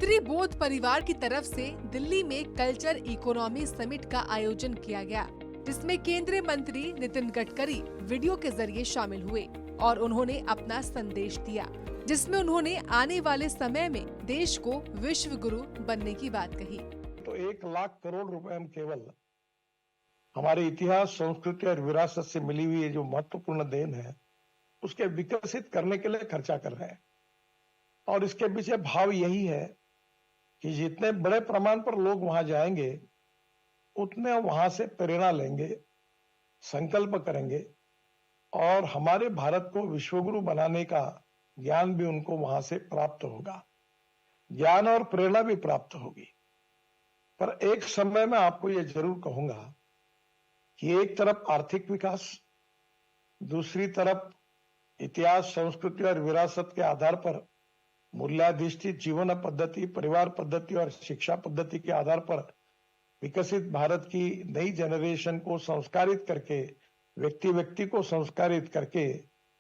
मैत्री बोध परिवार की तरफ से दिल्ली में कल्चर इकोनॉमी समिट का आयोजन किया गया, जिसमें केंद्रीय मंत्री नितिन गडकरी वीडियो के जरिए शामिल हुए और उन्होंने अपना संदेश दिया, जिसमें उन्होंने आने वाले समय में देश को विश्व गुरु बनने की बात कही। तो 1 लाख करोड़ रुपए हम केवल हमारे इतिहास, संस्कृति और विरासत से मिली हुई जो महत्वपूर्ण देन है उसके विकसित करने के लिए खर्चा कर रहे हैं। और इसके पीछे भाव यही है कि जितने बड़े प्रमाण पर लोग वहां जाएंगे उतने वहां से प्रेरणा लेंगे, संकल्प करेंगे और हमारे भारत को विश्वगुरु बनाने का ज्ञान भी उनको वहां से प्राप्त होगा, ज्ञान और प्रेरणा भी प्राप्त होगी। पर एक समय में आपको ये जरूर कहूंगा कि एक तरफ आर्थिक विकास, दूसरी तरफ इतिहास, संस्कृति और विरासत के आधार पर मूल्याधिष्ठित जीवन पद्धति, परिवार पद्धति और शिक्षा पद्धति के आधार पर विकसित भारत की नई जनरेशन को संस्कारित करके, व्यक्ति व्यक्ति को संस्कारित करके,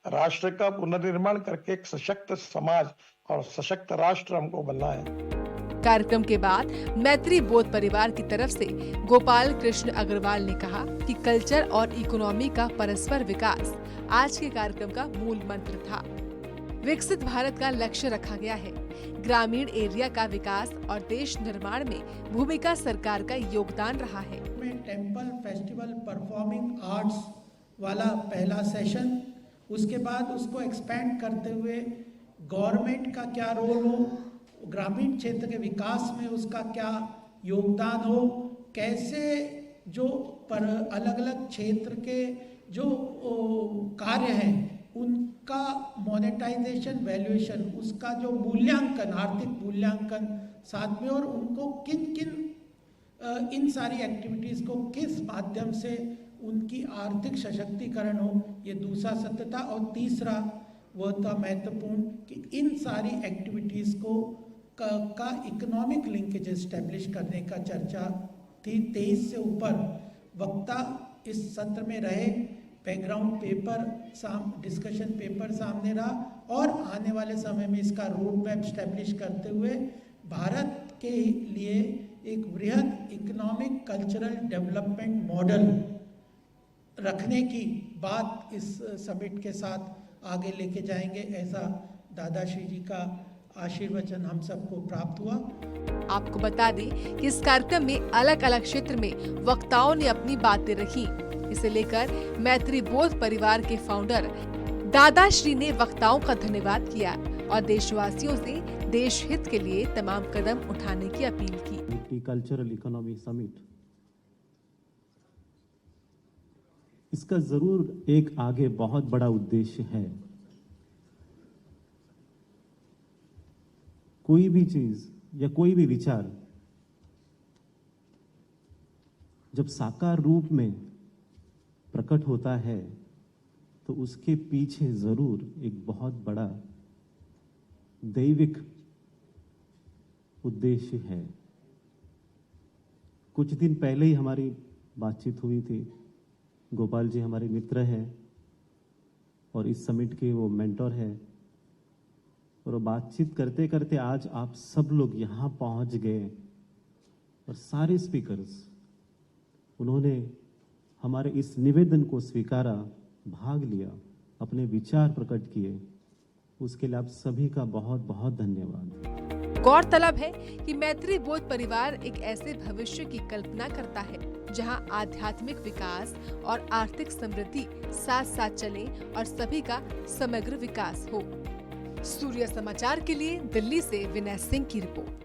राष्ट्र का पुनर्निर्माण करके एक सशक्त समाज और सशक्त राष्ट्र हमको बनना है। कार्यक्रम के बाद मैत्री बोध परिवार की तरफ से गोपाल कृष्ण अग्रवाल ने कहा कि कल्चर और इकोनॉमी का परस्पर विकास आज के कार्यक्रम का मूल मंत्र था। विकसित भारत का लक्ष्य रखा गया है। ग्रामीण एरिया का विकास और देश निर्माण में भूमिका सरकार का योगदान रहा है। टेम्पल फेस्टिवल परफॉर्मिंग आर्ट्स वाला पहला सेशन, उसके बाद उसको एक्सपेंड करते हुए गवर्नमेंट का क्या रोल हो, ग्रामीण क्षेत्र के विकास में उसका क्या योगदान हो, कैसे जो पर अलग अलग क्षेत्र के जो कार्य हैं उनका मोनेटाइजेशन, वैल्यूएशन, उसका जो मूल्यांकन, आर्थिक मूल्यांकन साथ में, और उनको किन किन इन सारी एक्टिविटीज़ को किस माध्यम से उनकी आर्थिक सशक्तिकरण हो, ये दूसरा सत्र था। और तीसरा वो था महत्वपूर्ण कि इन सारी एक्टिविटीज़ को का इकोनॉमिक लिंकेज एस्टेब्लिश करने का चर्चा थी। 23 से ऊपर वक्ता इस सत्र में रहे। बैकग्राउंड पेपर डिस्कशन पेपर सामने रहा और आने वाले समय में इसका रोड मैप स्टैब्लिश करते हुए भारत के लिए एक वृहद इकोनॉमिक कल्चरल डेवलपमेंट मॉडल रखने की बात इस समिट के साथ आगे लेके जाएंगे, ऐसा दादाश्री जी का आशीर्वचन हम सबको प्राप्त हुआ। आपको बता दें कि इस कार्यक्रम में अलग अलग क्षेत्र में वक्ताओं ने अपनी बातें रखी। इसे लेकर मैत्री बोध परिवार के फाउंडर दादाश्री ने वक्ताओं का धन्यवाद किया और देशवासियों से देश हित के लिए तमाम कदम उठाने की अपील की। कल्चरल इकोनॉमी समिट, इसका जरूर एक आगे बहुत बड़ा उद्देश्य है। कोई भी चीज या कोई भी विचार जब साकार रूप में प्रकट होता है तो उसके पीछे जरूर एक बहुत बड़ा दैविक उद्देश्य है। कुछ दिन पहले ही हमारी बातचीत हुई थी। गोपाल जी हमारे मित्र हैं और इस समिट के वो मेंटर हैं, और बातचीत करते करते आज आप सब लोग यहाँ पहुँच गए और सारे स्पीकर्स उन्होंने हमारे इस निवेदन को स्वीकारा, भाग लिया, अपने विचार प्रकट किए। उसके लिए आप सभी का बहुत बहुत धन्यवाद। गौरतलब है कि मैत्री बोध परिवार एक ऐसे भविष्य की कल्पना करता है जहां आध्यात्मिक विकास और आर्थिक समृद्धि साथ साथ चले और सभी का समग्र विकास हो। सूर्य समाचार के लिए दिल्ली से विनय सिंह की रिपोर्ट।